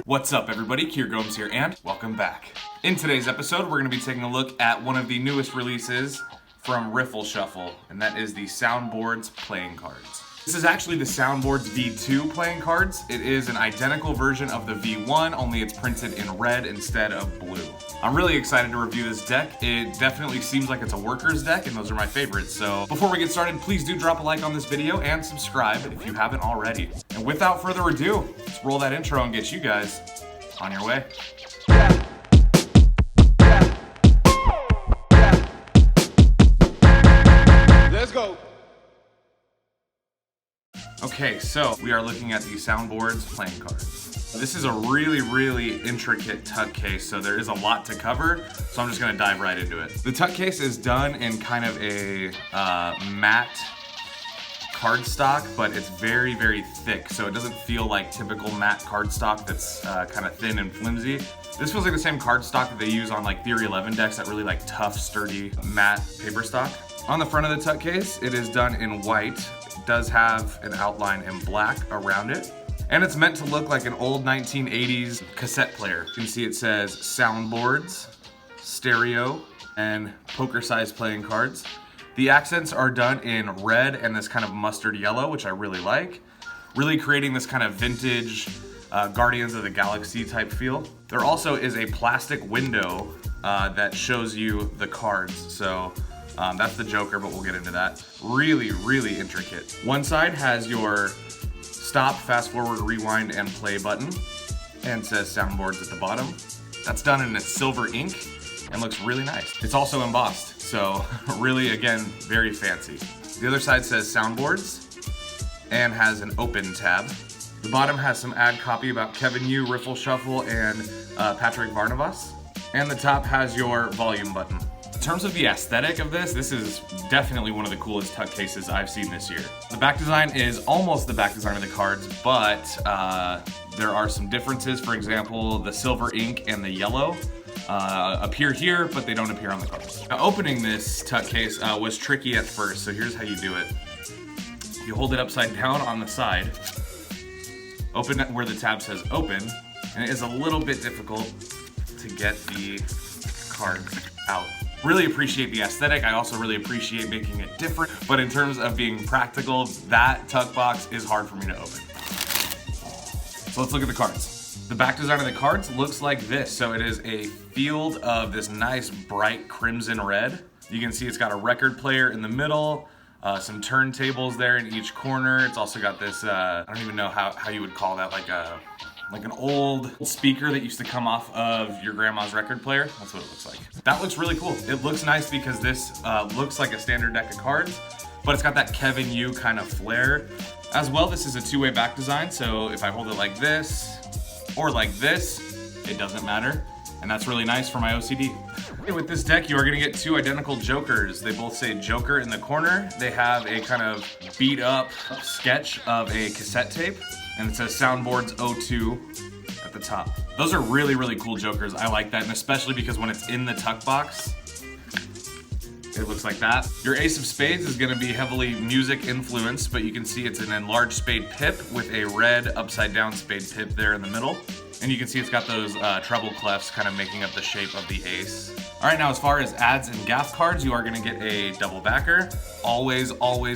What's up everybody, Kier Gomes here and welcome back. In today's episode, we're going to be taking a look at one of the newest releases from Riffle Shuffle, and that is the Soundboards playing cards. This is actually the Soundboards V2 playing cards. It is an identical version of the V1, only it's printed in red instead of blue. I'm really excited to review this deck. It definitely seems like it's a worker's deck, and those are my favorites. So before we get started, please do drop a like on this video and subscribe if you haven't already. And without further ado, let's roll that intro and get you guys on your way. Let's go. Okay, so we are looking at the Soundboards playing cards. This is a really intricate tuck case, so there is a lot to cover, so I'm just gonna dive right into it. The tuck case is done in kind of a matte cardstock, but it's very thick, so it doesn't feel like typical matte cardstock that's kind of thin and flimsy. This feels like the same cardstock that they use on like Theory 11 decks, that really like tough, sturdy, matte paper stock. On the front of the tuck case, it is done in white. It does have an outline in black around it. And it's meant to look like an old 1980s cassette player. You can see it says Soundboards, stereo, and poker-sized playing cards. The accents are done in red and this kind of mustard yellow, which I really like. Really creating this kind of vintage Guardians of the Galaxy type feel. There also is a plastic window that shows you the cards. So that's the Joker, but we'll get into that. Really intricate. One side has your stop, fast forward, rewind, and play button, and says Soundboards at the bottom. That's done in a silver ink and looks really nice. It's also embossed, so really, again, very fancy. The other side says Soundboards and has an open tab. The bottom has some ad copy about Kevin Yu, Riffle Shuffle, and Patrick Varnavas. And the top has your volume button. In terms of the aesthetic of this is definitely one of the coolest tuck cases I've seen this year. The back design is almost the back design of the cards, but there are some differences. For example, the silver ink and the yellow appear here, but they don't appear on the cards. Now, opening this tuck case was tricky at first, so here's how you do it. You hold it upside down on the side, open it where the tab says open, and it is a little bit difficult to get the cards out. Really appreciate the aesthetic. I also really appreciate making it different, but in terms of being practical, that tuck box is hard for me to open. So let's look at the cards. The back design of the cards looks like this. So it is a field of this nice bright crimson red. You can see it's got a record player in the middle, some turntables there in each corner. It's also got this, I don't even know how you would call that, like an old speaker that used to come off of your grandma's record player. That's what it looks like. That looks really cool. It looks nice because this looks like a standard deck of cards, but it's got that Kevin Yu kind of flair. As well, this is a two-way back design, so if I hold it like this or like this, it doesn't matter, and that's really nice for my OCD. With this deck, you are gonna get two identical Jokers. They both say Joker in the corner. They have a kind of beat up sketch of a cassette tape, and it says Soundboards 02 at the top. Those are really cool Jokers. I like that, and especially because when it's in the tuck box, it looks like that. Your Ace of Spades is gonna be heavily music influenced, but you can see it's an enlarged spade pip with a red upside down spade pip there in the middle. And you can see it's got those treble clefs kind of making up the shape of the ace. All right, now as far as ads and gaff cards, you are gonna get a double backer, always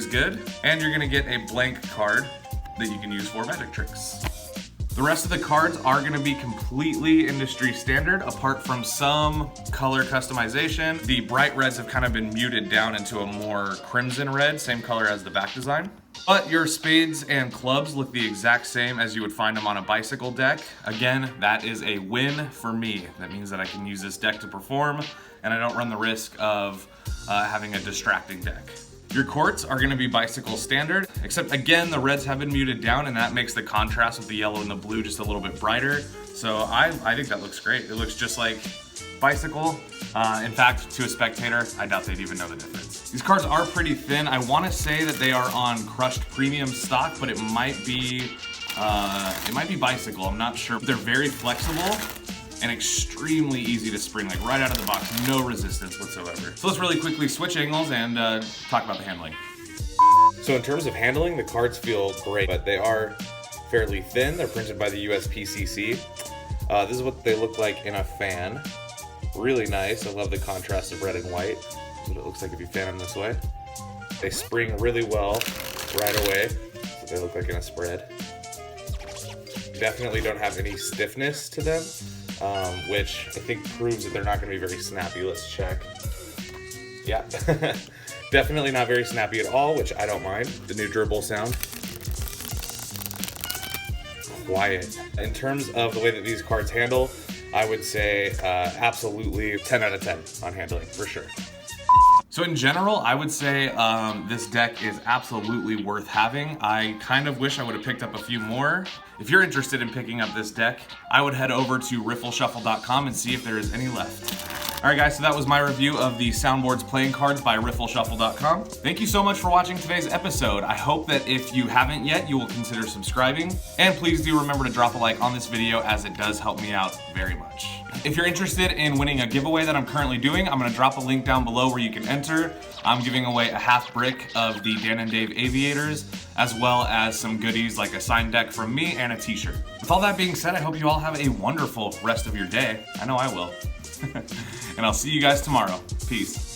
good. And you're gonna get a blank card that you can use for magic tricks. The rest of the cards are gonna be completely industry standard, apart from some color customization. The bright reds have kind of been muted down into a more crimson red, same color as the back design. But your spades and clubs look the exact same as you would find them on a bicycle deck. Again, that is a win for me. That means that I can use this deck to perform, and I don't run the risk of having a distracting deck. Your courts are gonna be bicycle standard, except again, the reds have been muted down, and that makes the contrast with the yellow and the blue just a little bit brighter. So I think that looks great. It looks just like bicycle. In fact, to a spectator, I doubt they'd even know the difference. These cards are pretty thin. I wanna say that they are on crushed premium stock, but it might be bicycle, I'm not sure. They're very flexible and extremely easy to spring, like right out of the box, no resistance whatsoever. So let's really quickly switch angles and talk about the handling. So in terms of handling, the cards feel great, but they are fairly thin. They're printed by the USPCC. This is what they look like in a fan. Really nice. I love the contrast of red and white. That's what it looks like if you fan them this way. They spring really well right away. That's what they look like in a spread. Definitely don't have any stiffness to them, which I think proves that they're not going to be very snappy. Let's check. Yeah, definitely not very snappy at all, which I don't mind. The new durable sound. Quiet. In terms of the way that these cards handle, I would say absolutely 10 out of 10 on handling, for sure. So in general, I would say this deck is absolutely worth having. I kind of wish I would have picked up a few more. If you're interested in picking up this deck, I would head over to riffleshuffle.com and see if there is any left. All right guys, so that was my review of the Soundboards playing cards by riffleshuffle.com. Thank you so much for watching today's episode. I hope that if you haven't yet, you will consider subscribing. And please do remember to drop a like on this video, as it does help me out very much. If you're interested in winning a giveaway that I'm currently doing, I'm gonna drop a link down below where you can enter. I'm giving away a half brick of the Dan and Dave Aviators, as well as some goodies like a signed deck from me and a t-shirt. With all that being said, I hope you all have a wonderful rest of your day. I know I will. And I'll see you guys tomorrow. Peace.